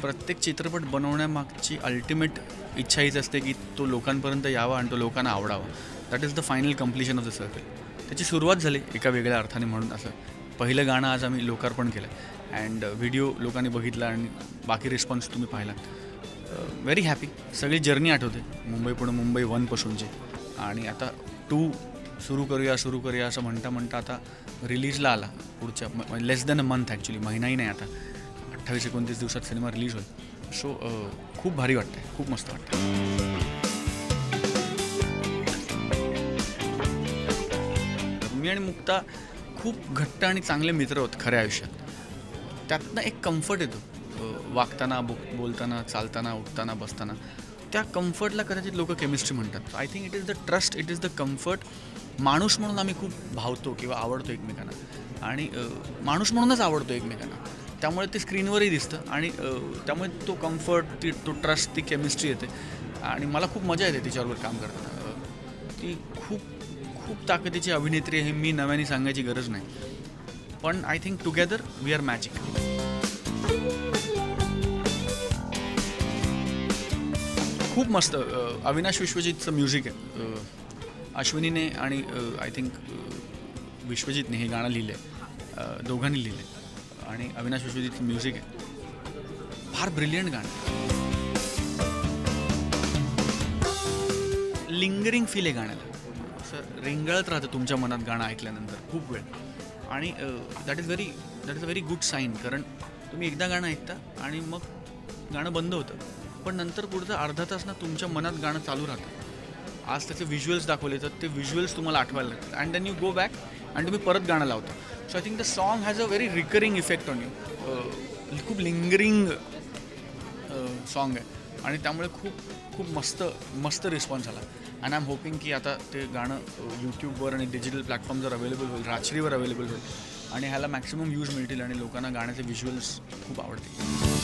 प्रत्येक चित्रपट बनवण्यामागची अल्टिमेट इच्छा हीच असते की तो लोकांपर्यंत यावा आणि तो लोकांना आवडावा. That is the final completion of the circle. त्याची सुरुवात झाली एका वेगळ्या अर्थाने म्हणून. असं पहिलं गाणं आज आम्ही लोकार्पण केलं अँड व्हिडिओ लोकांनी बघितला आणि बाकी रिस्पॉन्स तुम्ही पाहिला. Very happy. सगळी जर्नी आठवते मुंबई पुणे मुंबई 1पासूनची. आणि आता 2 सुरू करूया असं म्हणता आता रिलीजला आला. पुढच्या लेस दॅन अ मंथ ॲक्च्युली, महिनाही नाही आता. 28-29 दिवसात सिनेमा रिलीज होईल. सो खूप भारी वाटतं आहे, खूप मस्त वाटतं. मी आणि मुक्ता खूप घट्ट आणि चांगले मित्र आहोत खऱ्या आयुष्यात. त्यातनं एक कम्फर्ट येतो वागताना, बोलताना, चालताना, उठताना, बसताना. त्या कम्फर्टला कदाचित लोक केमिस्ट्री म्हणतात. I think it is the trust, it is the comfort. माणूस म्हणून आम्ही खूप भावतो किंवा आवडतो एकमेकांना आणि माणूस म्हणूनच आवडतो एकमेकांना. त्यामुळे ते स्क्रीनवरही दिसतं आणि त्यामुळे तो कम्फर्ट, तो ट्रस्ट, ती केमिस्ट्री येते आणि मला खूप मजा येते तिच्याबरोबर काम करताना. ती खूप ताकदीची अभिनेत्री आहे, मी नव्याने सांगायची गरज नाही. पण I think together we are magic. खूप मस्त. अविनाश विश्वजितचं म्युझिक आहे. अश्विनीने आणि आय थिंक विश्वजितने हे गाणं लिहिलं आहे. दोघांनी लिहिलं आहे आणि अविनाश विश्वजितचं म्युझिक आहे. फार ब्रिलियंट गाणं. लिंगरिंग फील आहे गाण्याला. असं रेंगाळत राहतं तुमच्या मनात गाणं ऐकल्यानंतर खूप वेळ. आणि that is a very good sign. कारण तुम्ही एकदा गाणं ऐकता आणि मग गाणं बंद होतं, पण नंतर पुढचा अर्धा तास ना तुमच्या मनात गाणं चालू राहतं. आज त्याचे व्हिज्युअल्स दाखवले तर ते व्हिज्युअल्स तुम्हाला आठवायला लागतात and then you go back आणि तुम्ही परत गाणं लावता. So I think the song has a very recurring effect on you. खूप लिंगरिंग सॉन्ग आहे आणि त्यामुळे खूप मस्त रिस्पॉन्स आला. अँड आय एम होपिंग की आता ते गाणं यूट्यूबवर आणि डिजिटल प्लॅटफॉर्मवर अवेलेबल होईल, राजश्रीवर अवेलेबल होईल आणि ह्याला मॅक्सिमम व्ह्यूज मिळतील आणि लोकांना गाण्याचे व्हिज्युअल्स खूप आवडतील.